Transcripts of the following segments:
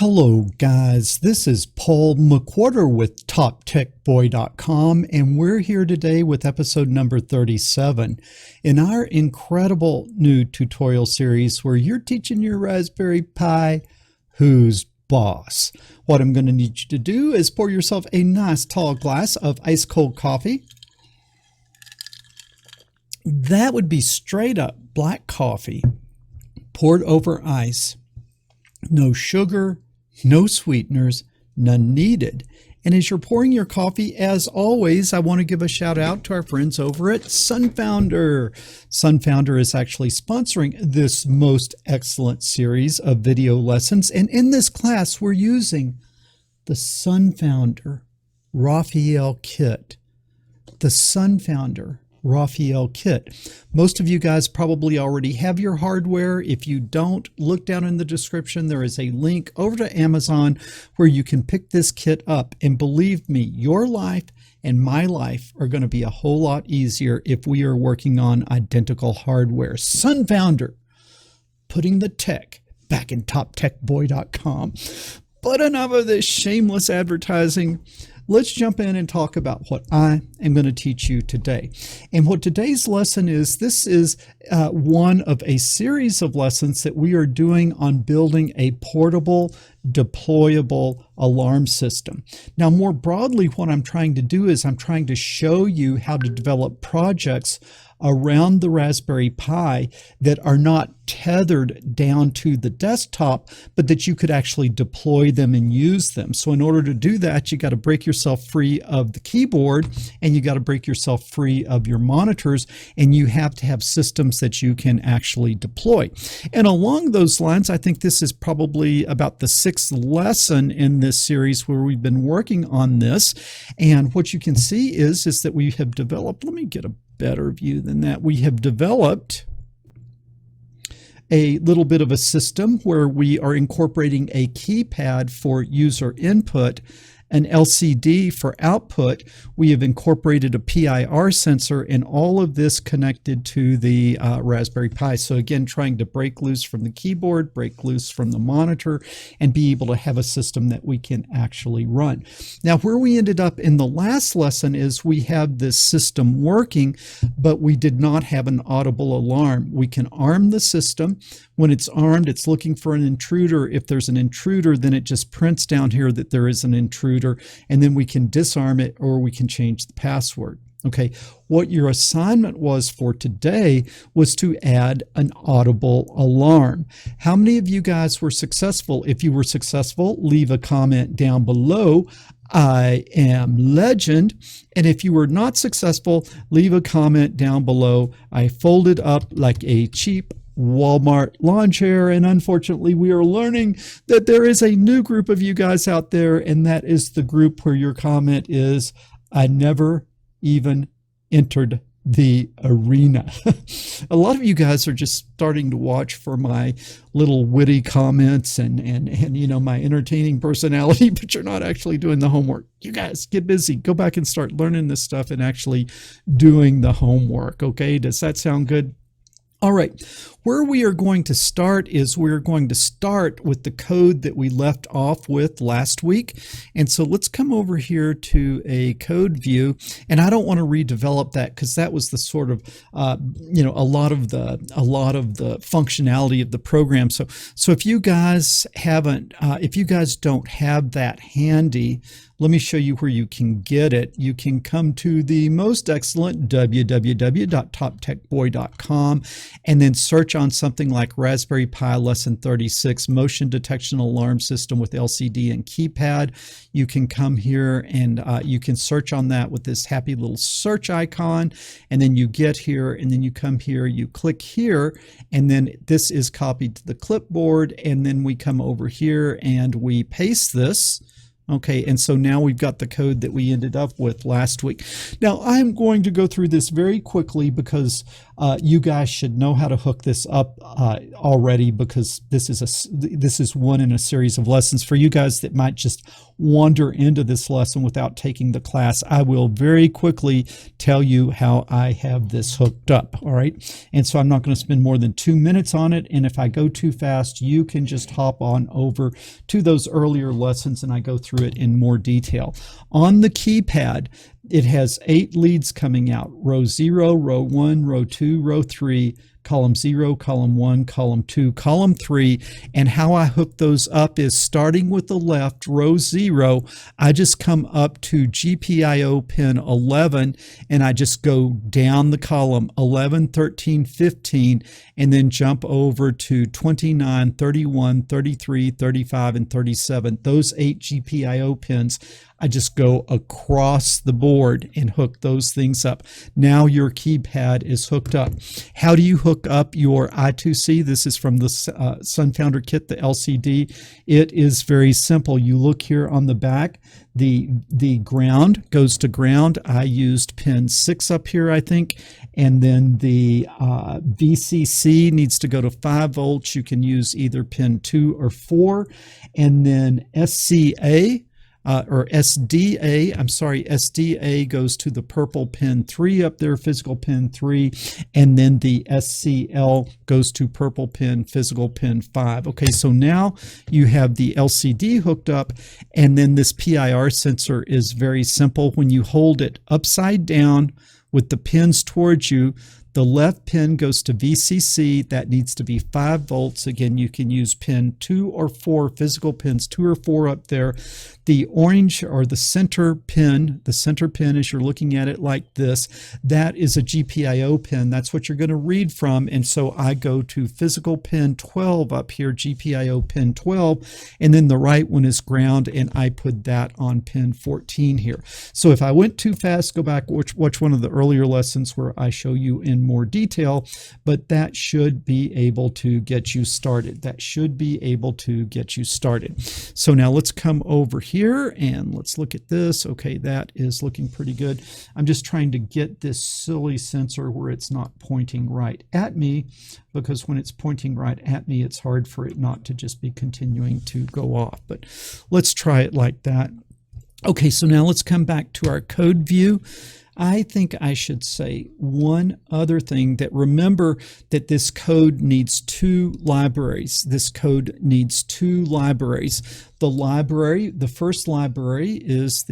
Hello guys, this is Paul McWhorter with TopTechBoy.com, and we're here today with episode number 37 in our incredible new tutorial series where you're teaching your Raspberry Pi who's boss. What I'm going to need you to do is pour yourself a nice tall glass of ice cold coffee. That would be straight up black coffee poured over ice. No sugar, no sweeteners, none needed. And as you're pouring your coffee, as always, I want to give a shout out to our friends over at Sunfounder. Sunfounder is actually sponsoring this most excellent series of video lessons. And in this class, we're using the Sunfounder Raphael kit. The Sunfounder Raphael kit. Most of you guys probably already have your hardware. If you don't, look down in the description. There is a link over to Amazon where you can pick this kit up. And believe me, your life and my life are going to be a whole lot easier if we are working on identical hardware. Sunfounder, putting the tech back in TopTechBoy.com. But enough of this shameless advertising. Let's jump in and talk about what I am going to teach you today. And what today's lesson is, this is one of a series of lessons that we are doing on building a portable, deployable alarm system. Now, more broadly, what I'm trying to do is I'm trying to show you how to develop projects around the Raspberry Pi that are not tethered down to the desktop, but that you could actually deploy them and use them. So in order to do that, you got to break yourself free of the keyboard, and you got to break yourself free of your monitors, and you have to have systems that you can actually deploy. And along those lines, I think this is probably about the 6th lesson in this series where we've been working on this. And what you can see is that we have developed, let me get a better view than that. We have developed a little bit of a system where we are incorporating a keypad for user input, an LCD for output. We have incorporated a PIR sensor, and all of this connected to the Raspberry Pi. So again, trying to break loose from the keyboard, break loose from the monitor, and be able to have a system that we can actually run. Now, where we ended up in the last lesson is we have this system working, but we did not have an audible alarm. We can arm the system. When it's armed, it's looking for an intruder. If there's an intruder, then it just prints down here that there is an intruder, and then we can disarm it or we can change the password. Okay, what your assignment was for today was to add an audible alarm. How many of you guys were successful? If you were successful, leave a comment down below. I am legend. And if you were not successful, leave a comment down below. I folded up like a cheap Walmart lawn chair. And unfortunately, we are learning that there is a new group of you guys out there, and that is the group where your comment is, I never even entered the arena. A lot of you guys are just starting to watch for my little witty comments and you know, my entertaining personality, but you're not actually doing the homework. You guys get busy. Go back and start learning this stuff and actually doing the homework. Okay, does that sound good? All right, where we are going to start is we're going to start with the code that we left off with last week. And so let's come over here to a code view. And I don't want to redevelop that because that was the sort of, you know, a lot of the functionality of the program. So if you guys haven't, if you guys don't have that handy, let me show you where you can get it. You can come to the most excellent www.toptechboy.com and then search on something like Raspberry Pi Lesson 36, Motion Detection Alarm System with LCD and Keypad. You can come here and you can search on that with this happy little search icon. And then you get here and then you come here, you click here, and then this is copied to the clipboard. And then we come over here and we paste this. Okay, and so now we've got the code that we ended up with last week. Now, I'm going to go through this very quickly because You guys should know how to hook this up already, because this is one in a series of lessons. For you guys that might just wander into this lesson without taking the class, I will very quickly tell you how I have this hooked up. All right, and so I'm not going to spend more than 2 minutes on it, and if I go too fast, you can just hop on over to those earlier lessons and I go through it in more detail. On the keypad, it has 8 leads coming out: row 0, row 1, row 2, row 3, column 0, column 1, column 2, column 3. And how I hook those up is, starting with the left, row 0, I just come up to GPIO pin 11 and I just go down the column 11, 13, 15, and then jump over to 29, 31, 33, 35, and 37. Those 8 GPIO pins, I just go across the board and hook those things up. Now your keypad is hooked up. How do you hook up your I2C? This is from the Sunfounder kit, the LCD. It is very simple. You look here on the back. The ground goes to ground. I used pin 6 up here, I think. And then the VCC needs to go to 5 volts. You can use either pin 2 or 4. And then SDA goes to the purple pin 3 up there, physical pin 3, and then the SCL goes to purple pin, physical pin 5. Okay, so now you have the LCD hooked up, and then this PIR sensor is very simple. When you hold it upside down with the pins towards you, the left pin goes to VCC. That needs to be 5 volts. Again, you can use pin 2 or 4, physical pins 2 or 4 up there. The orange, or the center pin as you're looking at it like this, that is a GPIO pin. That's what you're going to read from. And so I go to physical pin 12 up here, GPIO pin 12, and then the right one is ground, and I put that on pin 14 here. So if I went too fast, go back, watch one of the earlier lessons where I show you in more detail, but that should be able to get you started. So now let's come over here and let's look at this. Okay, that is looking pretty good. I'm just trying to get this silly sensor where it's not pointing right at me, because when it's pointing right at me, it's hard for it not to just be continuing to go off. But let's try it like that. Okay, so now let's come back to our code view. I think I should say one other thing, that remember that this code needs 2 libraries. The first library is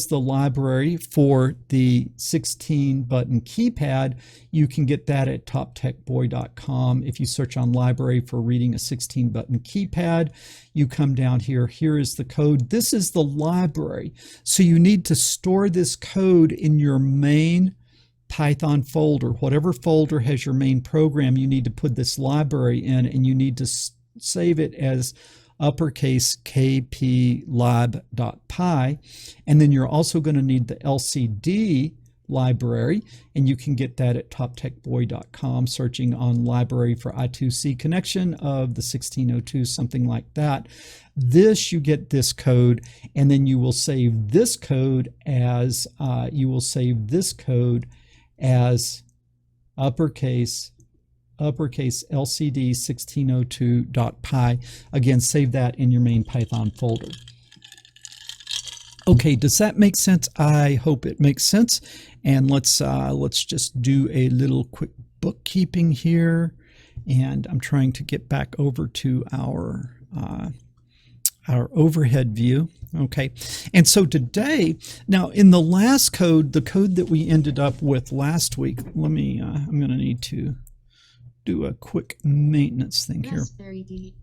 the library for the 16-button keypad. You can get that at toptechboy.com. If you search on library for reading a 16-button keypad, you come down here. Here is the code. This is the library. So you need to store this code in your main Python folder. Whatever folder has your main program, you need to put this library in, and you need to save it as uppercase kplib.py, and then you're also going to need the LCD library, and you can get that at toptechboy.com, searching on library for I2C connection of the 1602, something like that. You get this code, and then you will save this code as uppercase LCD 1602.py. Again, save that in your main Python folder. Okay, does that make sense? I hope it makes sense. And let's just do a little quick bookkeeping here. And I'm trying to get back over to our overhead view. Okay, and so today, now in the last code, the code that we ended up with last week, I'm going to need to do a quick maintenance thing here.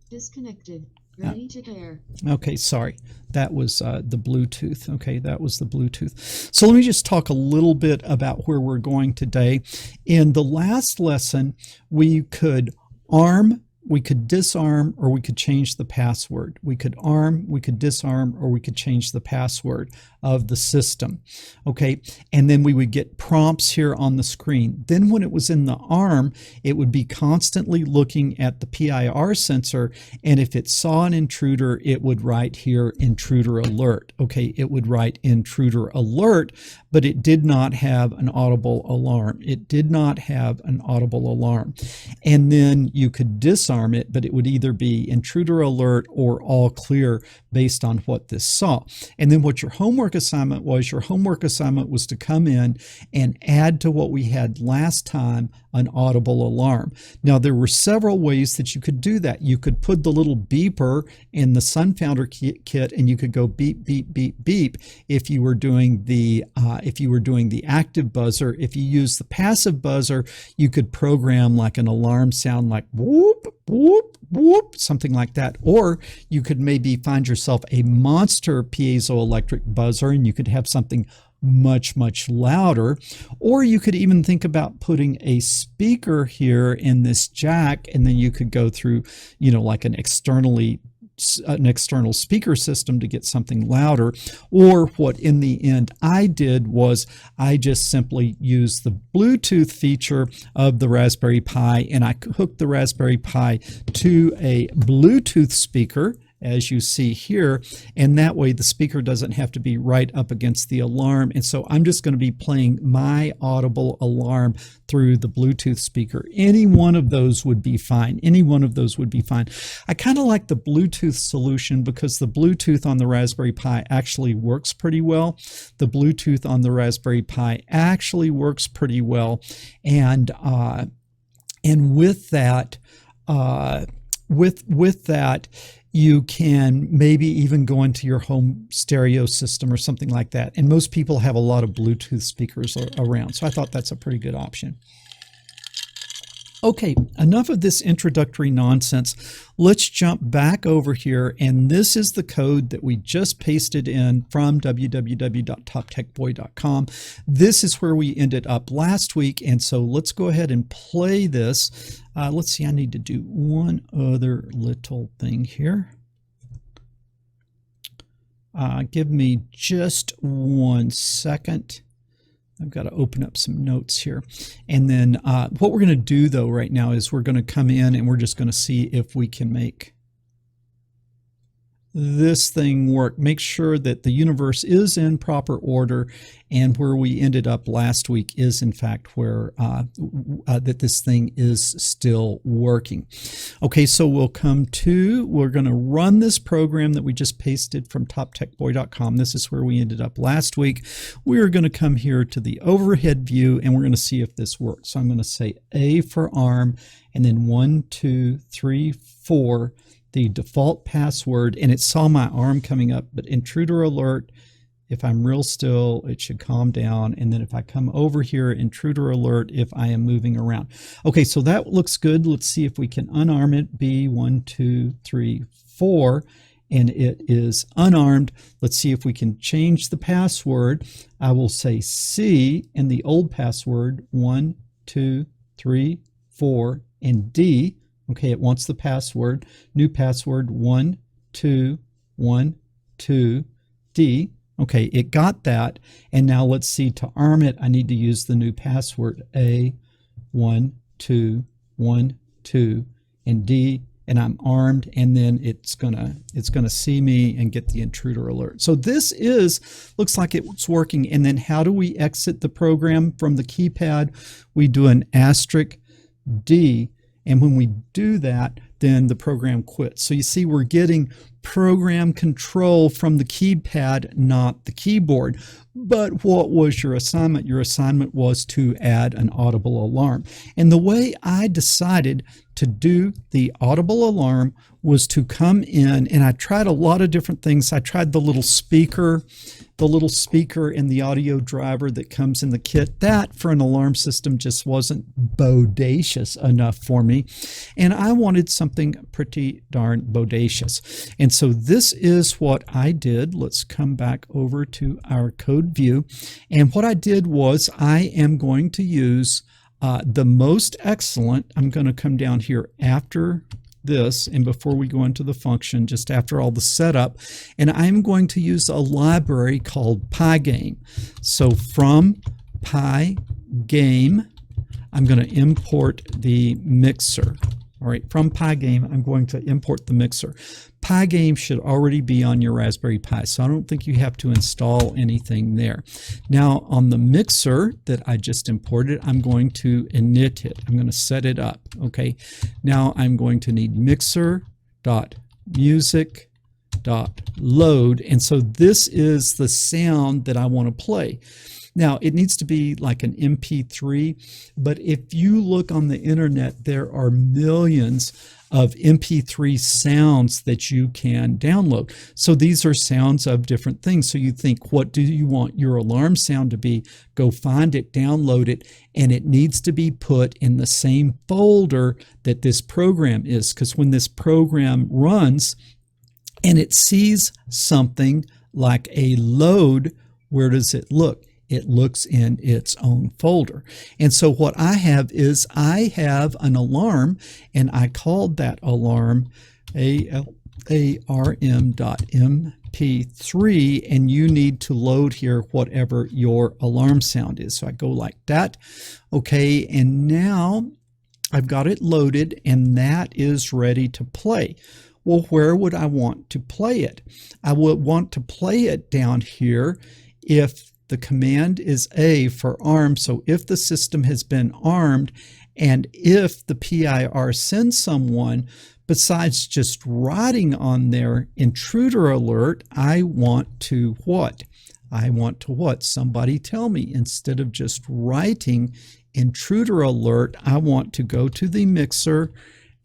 Disconnected. Ready to pair. Okay, sorry. That was the Bluetooth. Okay, that was the Bluetooth. So let me just talk a little bit about where we're going today. In the last lesson, we could disarm, or we could change the password. We could arm, we could disarm, or we could change the password of the system. Okay, and then we would get prompts here on the screen. Then when it was in the arm, it would be constantly looking at the PIR sensor, and if it saw an intruder, it would write here intruder alert. Okay, it would write intruder alert, but it did not have an audible alarm. It did not have an audible alarm. And then you could disarm it, but it would either be intruder alert or all clear based on what this saw. And then what your homework assignment was to come in and add to what we had last time an audible alarm. Now, there were several ways that you could do that. You could put the little beeper in the Sunfounder kit, and you could go beep, beep, beep, beep if you were doing the active buzzer. If you use the passive buzzer, you could program like an alarm sound like whoop, whoop, whoop, something like that. Or you could maybe find yourself a monster piezoelectric buzzer, and you could have something much, much louder. Or you could even think about putting a speaker here in this jack, and then you could go through, like an external speaker system to get something louder. Or what in the end I did was I just simply used the Bluetooth feature of the Raspberry Pi, and I hooked the Raspberry Pi to a Bluetooth speaker, as you see here, and that way the speaker doesn't have to be right up against the alarm. And so I'm just going to be playing my audible alarm through the Bluetooth speaker. Any one of those would be fine. Any one of those would be fine. I kind of like the Bluetooth solution because the Bluetooth on the Raspberry Pi actually works pretty well. The Bluetooth on the Raspberry Pi actually works pretty well, and with that, with that, you can maybe even go into your home stereo system or something like that. And most people have a lot of Bluetooth speakers around. So I thought that's a pretty good option. Okay, enough of this introductory nonsense. Let's jump back over here, and this is the code that we just pasted in from www.toptechboy.com. This is where we ended up last week, and so let's go ahead and play this. Let's see, I need to do one other little thing here. Give me just 1 second. I've got to open up some notes here. And then what we're going to do though right now is we're going to come in and we're just going to see if we can make this thing work. Make sure that the universe is in proper order, and where we ended up last week is in fact where that this thing is still working. Okay, so we're going to run this program that we just pasted from toptechboy.com. This is where we ended up last week. We're going to come here to the overhead view, and we're going to see if this works. So I'm going to say A for ARM, and then 1, 2, 3, 4. The default password, and it saw my arm coming up, but intruder alert, if I'm real still, it should calm down. And then if I come over here, intruder alert if I am moving around. Okay, so that looks good. Let's see if we can unarm it. B, 1, 2, 3, 4, and it is unarmed. Let's see if we can change the password. I will say C and the old password, 1, 2, 3, 4, and D. Okay, it wants the password. New password, 1, 2, 1, 2, D. Okay, it got that. And now let's see, to arm it, I need to use the new password, A, 1, 2, 1, 2, and D. And I'm armed, and then it's gonna see me and get the intruder alert. So this looks like it's working. And then how do we exit the program from the keypad? We do an *D. And when we do that, then the program quits. So you see, we're getting program control from the keypad, not the keyboard. But what was your assignment? Your assignment was to add an audible alarm. And the way I decided to do the audible alarm was to come in, and I tried a lot of different things. I tried the little speaker and the audio driver that comes in the kit. That for an alarm system just wasn't bodacious enough for me. And I wanted something pretty darn bodacious. And so this is what I did. Let's come back over to our code view. And what I did was I am going to use the most excellent. I'm going to come down here after this and before we go into the function, just after all the setup, and I'm going to use a library called pygame. So from pygame, I'm going to import the mixer. All right, from Pygame, I'm going to import the mixer. Pygame should already be on your Raspberry Pi, so I don't think you have to install anything there. Now, on the mixer that I just imported, I'm going to init it. I'm going to set it up, okay? Now, I'm going to need mixer.music.load, and so this is the sound that I want to play. Now, it needs to be like an MP3, but if you look on the internet, there are millions of MP3 sounds that you can download. So these are sounds of different things. So you think, what do you want your alarm sound to be? Go find it, download it, and it needs to be put in the same folder that this program is, because when this program runs and it sees something like a load, where does it look? It looks in its own folder. And so what I have is I have an alarm, and I called that alarm alarm.mp3, and you need to load here whatever your alarm sound is. So I go like that. Okay, and now I've got it loaded, and that is ready to play. Well, where would I want to play it? I would want to play it down here if the command is A for arm. So if the system has been armed, and if the PIR sends someone, besides just writing on their intruder alert, I want to what? I want to what? Somebody tell me. Instead of just writing intruder alert, I want to go to the mixer,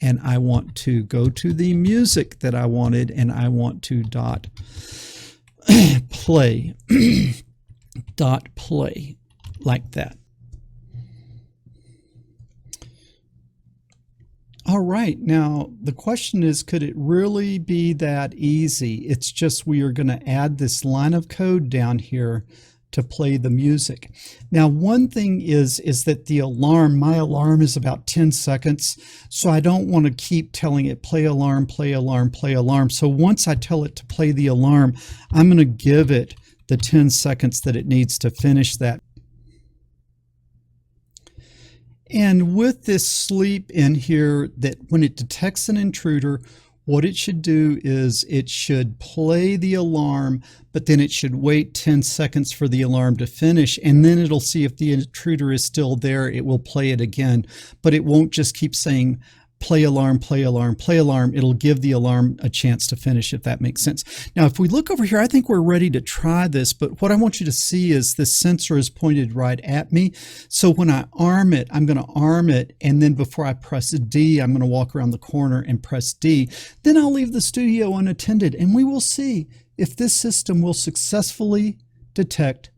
and I want to go to the music that I wanted, and I want to dot play. Dot play like that. All right, now the question is, could it really be that easy? It's just we are going to add this line of code down here to play the music. Now, one thing is that the alarm, my alarm is about 10 seconds, so I don't want to keep telling it play alarm, play alarm, play alarm. So once I tell it to play the alarm, I'm going to give it the 10 seconds that it needs to finish that. And with this sleep in here, that when it detects an intruder, what it should do is it should play the alarm, but then it should wait 10 seconds for the alarm to finish, and then it'll see if the intruder is still there. It will play it again, but it won't just keep saying play alarm, play alarm, play alarm. It'll give the alarm a chance to finish, if that makes sense. Now, if we look over here, I think we're ready to try this, but what I want you to see is this sensor is pointed right at me. So when I arm it, I'm going to arm it, and then before I press D, I'm going to walk around the corner and press D. Then I'll leave the studio unattended, and we will see if this system will successfully detect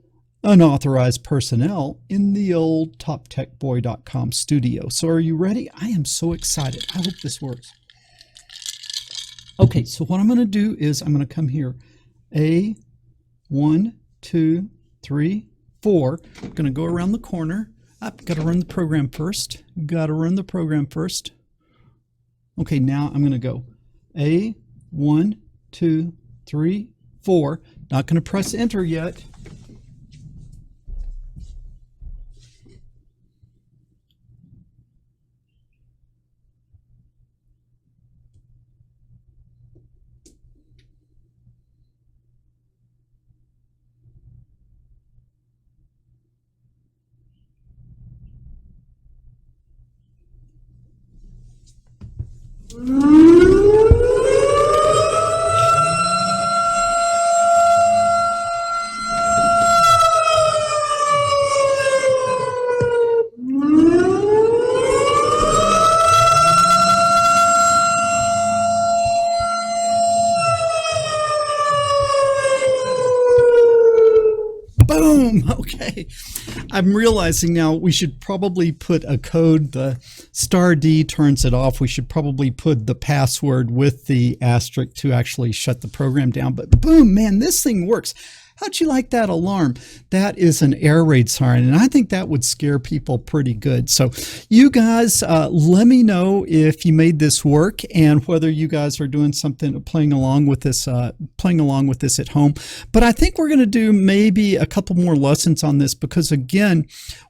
unauthorized personnel in the old toptechboy.com studio. So are you ready? I am so excited. I hope this works. Okay, so what I'm going to do is I'm going to come here. 1, 2, 3, 4. I'm going to go around the corner. I've got to run the program first. Got to run the program first. Okay, now I'm going to go 1, 2, 3, 4. Not going to press enter yet. Boom! Okay. I'm realizing now we should probably put a code. The *D turns it off. We should probably put the password with the asterisk to actually shut the program down. But boom, man, this thing works. How'd you like that alarm? That is an air raid siren, and I think that would scare people pretty good. So you guys, let me know if you made this work and whether you guys are doing something, playing along with this at home. But I think we're going to do maybe a couple more lessons on this, because again,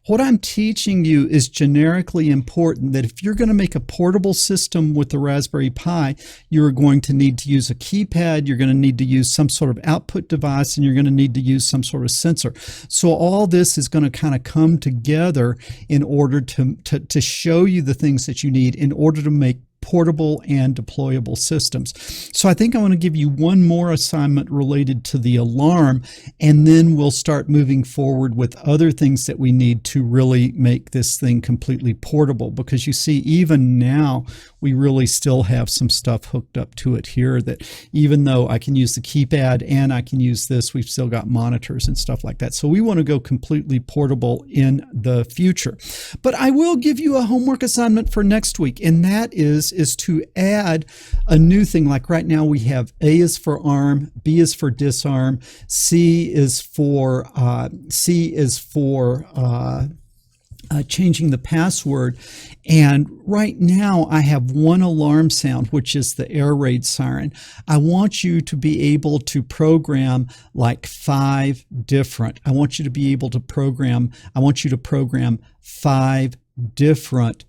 what I'm teaching you is generically important, that if you're going to make a portable system with the Raspberry Pi, you're going to need to use a keypad, you're going to need to use some sort of output device, and you're going to need to use some sort of sensor. So all this is going to kind of come together in order to show you the things that you need in order to make portable and deployable systems. So I think I want to give you one more assignment related to the alarm, and then we'll start moving forward with other things that we need to really make this thing completely portable, because you see, even now we really still have some stuff hooked up to it here that even though I can use the keypad and I can use this, we've still got monitors and stuff like that. So we want to go completely portable in the future. But I will give you a homework assignment for next week, and that is to add a new thing. Like right now we have A is for arm, B is for disarm, C is for changing the password. And right now I have one alarm sound, which is the air raid siren. I want you to be able to program like 5 different. I want you to program 5 different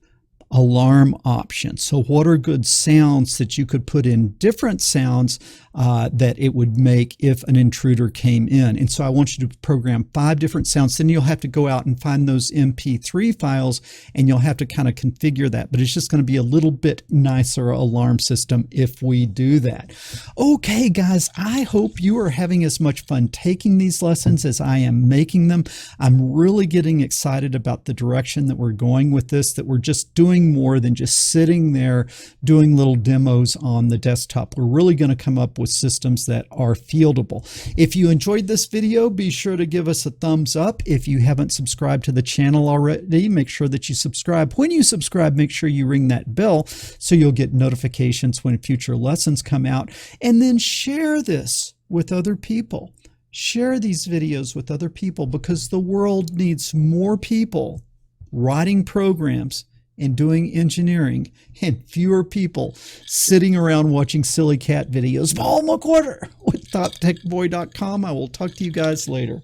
alarm options. So what are good sounds that you could put in different sounds that it would make if an intruder came in? And so I want you to program 5 different sounds. Then you'll have to go out and find those MP3 files, and you'll have to kind of configure that. But it's just going to be a little bit nicer alarm system if we do that. Okay, guys, I hope you are having as much fun taking these lessons as I am making them. I'm really getting excited about the direction that we're going with this, that we're just doing more than just sitting there doing little demos on the desktop. We're really going to come up with systems that are fieldable. If you enjoyed this video, be sure to give us a thumbs up. If you haven't subscribed to the channel already, make sure that you subscribe. When you subscribe, make sure you ring that bell so you'll get notifications when future lessons come out. And then share this with other people. Share these videos with other people, because the world needs more people writing programs and doing engineering, and fewer people sitting around watching silly cat videos. Paul McWhorter with TopTechBoy.com. I will talk to you guys later.